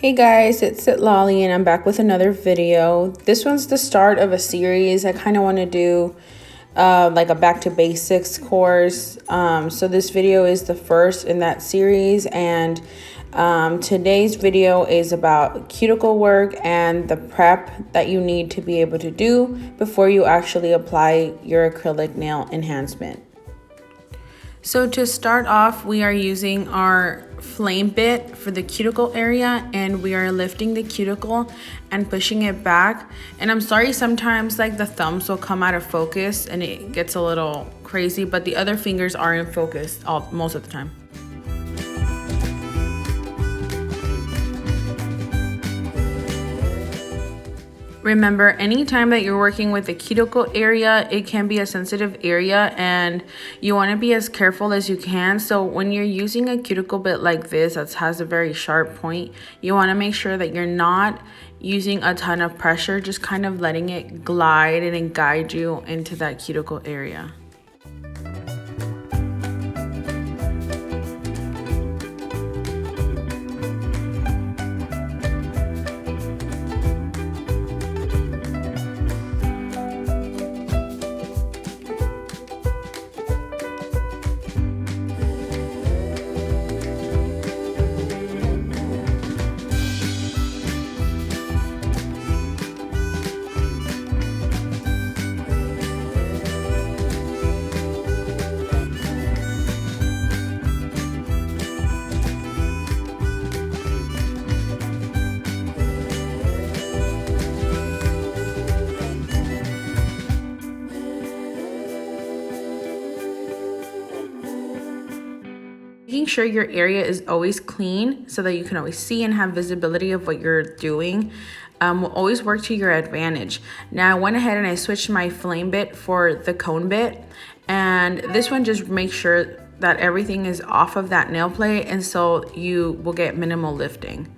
Hey guys, it's Sitlali and I'm back with another video. This one's the start of a series. I kind of want to do like a back to basics course. So this video is the first in that series, and today's video is about cuticle work and the prep that you need to be able to do before you actually apply your acrylic nail enhancement. So to start off, we are using our flame bit for the cuticle area, and we are lifting the cuticle and pushing it back. And I'm sorry, sometimes like the thumbs will come out of focus and it gets a little crazy, but the other fingers are in focus most of the time. Remember, anytime that you're working with the cuticle area, it can be a sensitive area and you want to be as careful as you can. So when you're using a cuticle bit like this that has a very sharp point, you want to make sure that you're not using a ton of pressure, just kind of letting it glide and then guide you into that cuticle area. Making sure your area is always clean so that you can always see and have visibility of what you're doing will always work to your advantage. Now I went ahead and I switched my flame bit for the cone bit, and this one just makes sure that everything is off of that nail plate, and so you will get minimal lifting.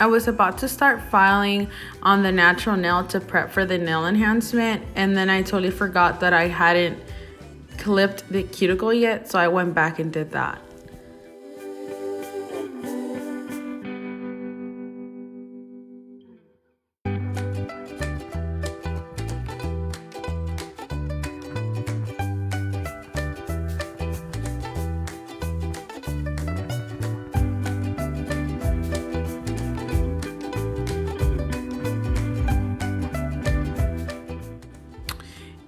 I was about to start filing on the natural nail to prep for the nail enhancement, and then I totally forgot that I hadn't clipped the cuticle yet, so I went back and did that.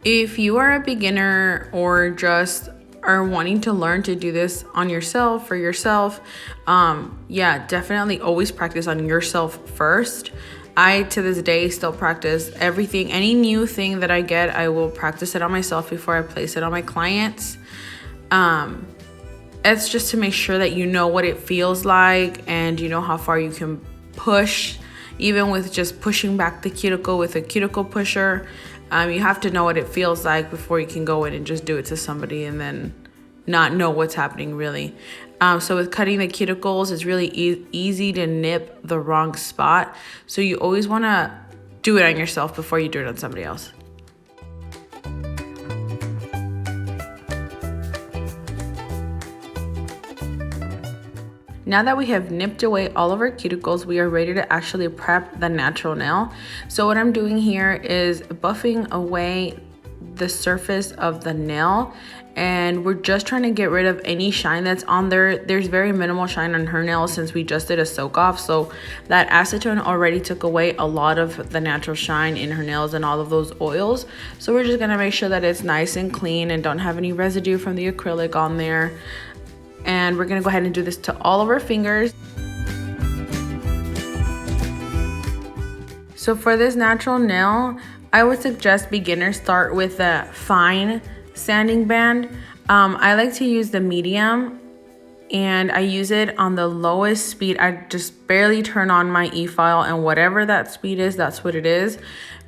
If you are a beginner or just are wanting to learn to do this on yourself for yourself, yeah, definitely always practice on yourself first. I to this day still practice everything. Any new thing that I get, I will practice it on myself before I place it on my clients. It's just to make sure that you know what it feels like and you know how far you can push, even with just pushing back the cuticle with a cuticle pusher. You have to know what it feels like before you can go in and just do it to somebody and then not know what's happening really. So with cutting the cuticles, it's really easy to nip the wrong spot. So you always want to do it on yourself before you do it on somebody else. Now that we have nipped away all of our cuticles, we are ready to actually prep the natural nail. So what I'm doing here is buffing away the surface of the nail, and we're just trying to get rid of any shine that's on there. There's very minimal shine on her nails since we just did a soak off, so that acetone already took away a lot of the natural shine in her nails and all of those oils. So we're just gonna make sure that it's nice and clean and don't have any residue from the acrylic on there. And we're gonna go ahead and do this to all of our fingers. So for this natural nail, I would suggest beginners start with a fine sanding band. I like to use the medium, and I use it on the lowest speed. I just barely turn on my e-file, and whatever that speed is, that's what it is.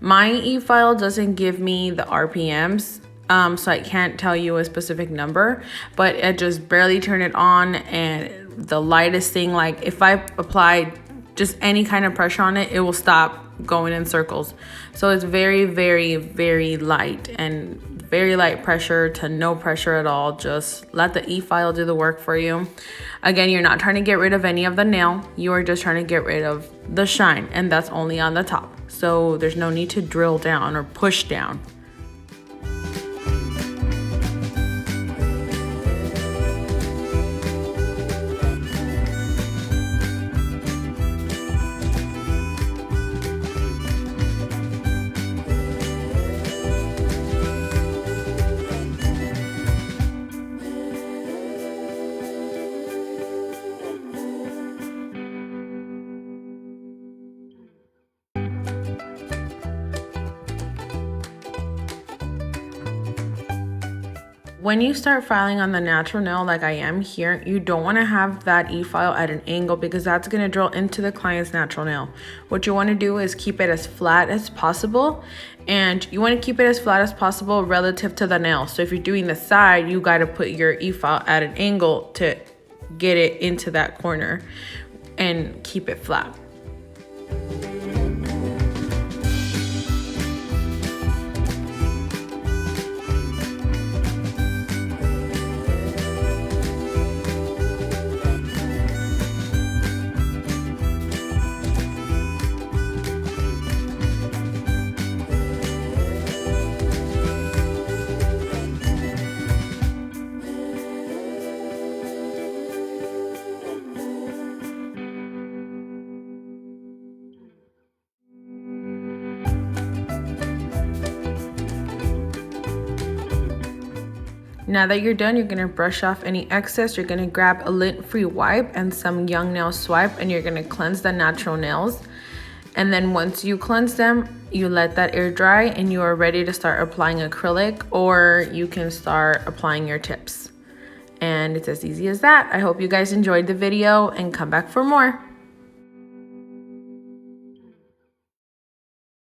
My e-file doesn't give me the RPMs, so I can't tell you a specific number, but I just barely turn it on, and the lightest thing, like if I apply just any kind of pressure on it, it will stop going in circles. So it's very, very, very light, and very light pressure to no pressure at all. Just let the e-file do the work for you. Again, you're not trying to get rid of any of the nail. You are just trying to get rid of the shine, and that's only on the top. So there's no need to drill down or push down. When you start filing on the natural nail like I am here, you don't want to have that e-file at an angle because that's going to drill into the client's natural nail. What you want to do is keep it as flat as possible, and you want to keep it as flat as possible relative to the nail. So if you're doing the side, you got to put your e-file at an angle to get it into that corner and keep it flat. Now that you're done, you're gonna brush off any excess. You're gonna grab a lint-free wipe and some Young Nail Swipe, and you're gonna cleanse the natural nails. And then once you cleanse them, you let that air dry, and you are ready to start applying acrylic, or you can start applying your tips. And it's as easy as that. I hope you guys enjoyed the video and come back for more.